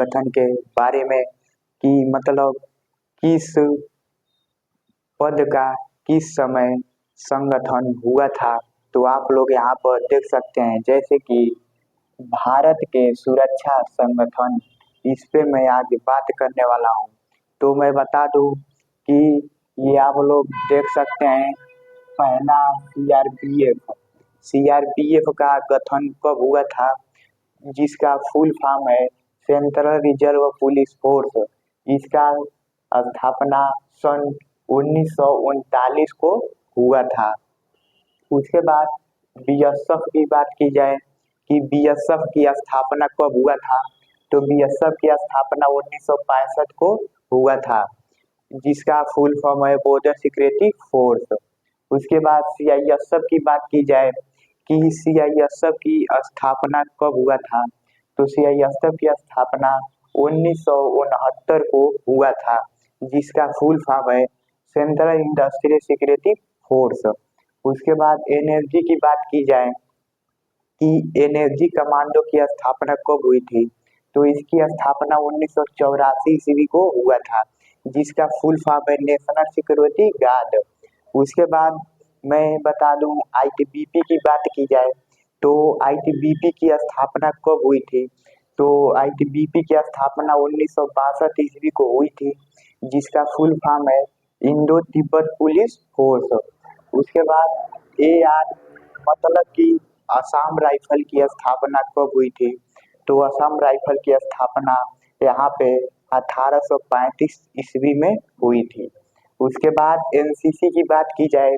गठन के बारे में कि मतलब किस पद का किस समय संगठन हुआ था। तो आप लोग यहाँ पर देख सकते हैं जैसे कि भारत के सुरक्षा संगठन, इस पे मैं आज बात करने वाला हूँ। तो मैं बता दूं कि ये आप लोग देख सकते हैं पहला सीआरपीएफ का गठन कब हुआ था, जिसका फुल फॉर्म है सेंट्रल रिजर्व पुलिस फोर्स। इसका स्थापना सन 1939 को हुआ था। उसके बाद बीएसएफ की बात की जाए कि बीएसएफ की स्थापना कब हुआ था, तो बीएसएफ की स्थापना 1965 को हुआ था, जिसका फुल फॉर्म है बॉर्डर सिक्योरिटी फोर्स। उसके बाद सीआईएसएफ की बात की जाए कि सीआईएसएफ की स्थापना कब हुआ था, तो सीआईएसएफ की स्थापना 1969 को हुआ था, जिसका फुल फॉर्म है सेंट्रल इंडस्ट्रियल सिक्योरिटी फोर्स। उसके बाद एनएसजी की बात की जाए कि एनएसजी कमांडो की स्थापना कब हुई थी, तो इसकी स्थापना 1984 ईस्वी को हुआ था, जिसका फुल फॉर्म है नेशनल सिक्योरिटी गार्ड। उसके बाद मैं बता दूं आईटीबीपी की बात की जाए तो आईटीबीपी की स्थापना कब हुई थी, तो आईटीबीपी की स्थापना 1962 ईस्वी को हुई थी, जिसका फुल फॉर्म है इंडो तिब्बत पुलिस फोर्स। उसके बाद एआर मतलब कि असम राइफल की स्थापना कब हुई थी, तो असम राइफल की स्थापना यहाँ पे 1835 ईस्वी में हुई थी। उसके बाद एनसीसी की बात की जाए,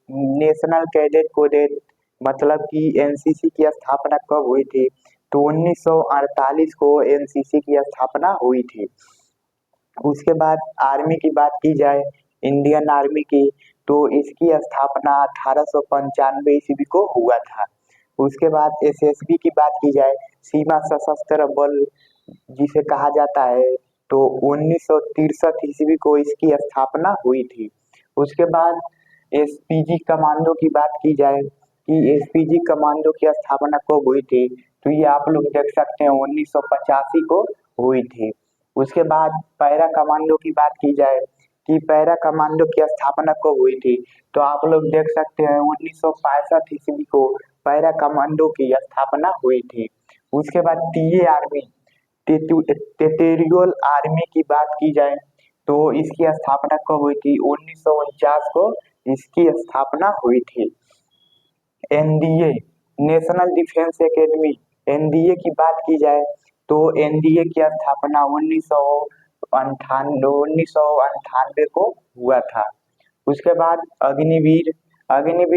नेशनल कैडेट कोडेट मतलब कि एनसीसी की स्थापना कब हुई थी, तो 1948 को एनसीसी की स्थापना हुई थी। उसके बाद आर्मी की बात की जाए, इंडियन आर्मी की, तो इसकी स्थापना 1895 ईस्वी को हुआ था। उसके बाद एसएसबी की बात की जाए, सीमा सशस्त्र बल जिसे कहा जाता है, तो 1963 ईस्वी को इसकी स्थापना हुई थी। उसके बाद एसपीजी कमांडो की बात की जाए कि एसपीजी कमांडो की स्थापना कब हुई थी, तो ये आप लोग देख सकते हैं 1985 को हुई थी। उसके बाद पैरा कमांडो की बात की जाए कि पैरा कमांडो की स्थापना कब हुई थी, तो आप लोग देख सकते हैं 1965 ईस्वी को पैरा कमांडो की स्थापना हुई थी। उसके बाद टीए आर्मी टेरिटोरियल आर्मी की बात की जाए तो इसकी स्थापना कब हुई थी, 1949 को इसकी स्थापना हुई थी। NDA national defence academy NDA की बात की जाए तो एनडीए की स्थापना 1998 को हुआ था। उसके बाद अग्निवीर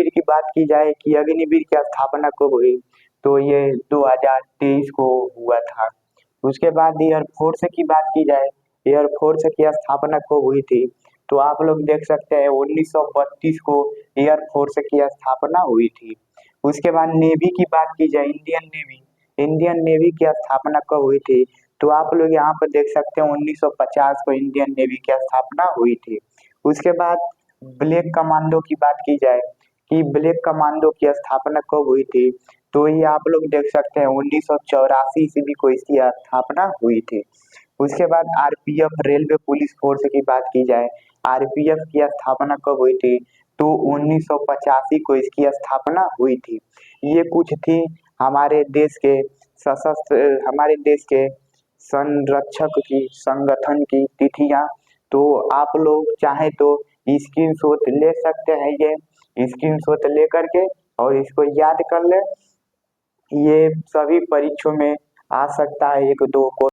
की बात की जाए कि अग्निवीर की स्थापना कब हुई, तो ये 2023 को हुआ था। उसके बाद एयरफोर्स की बात की जाए, एयरफोर्स की स्थापना कब हुई थी, तो आप लोग देख सकते हैं 1932 को एयरफोर्स की स्थापना हुई थी। उसके बाद नेवी की बात की जाए, इंडियन नेवी की स्थापना कब हुई थी, तो आप लोग यहाँ पर देख सकते हैं 1950 को इंडियन नेवी की स्थापना हुई थी। उसके बाद ब्लैक कमांडो की बात की जाए कि ब्लैक कमांडो की स्थापना कब हुई थी, तो ये आप लोग देख सकते हैं 1984 ईस्वी को इसकी स्थापना हुई थी। उसके बाद आरपीएफ रेलवे पुलिस फोर्स की बात की जाए, आरपीएफ की स्थापना कब हुई थी, तो 1985 को इसकी स्थापना हुई थी। ये कुछ थी हमारे देश के हमारे देश के संरक्षक की संगठन की तिथियां। तो आप लोग चाहे तो स्क्रीनशॉट ले सकते हैं, ये स्क्रीनशॉट ले करके और इसको याद कर ले। ये सभी परीक्षाओं में आ सकता है, 1-2 को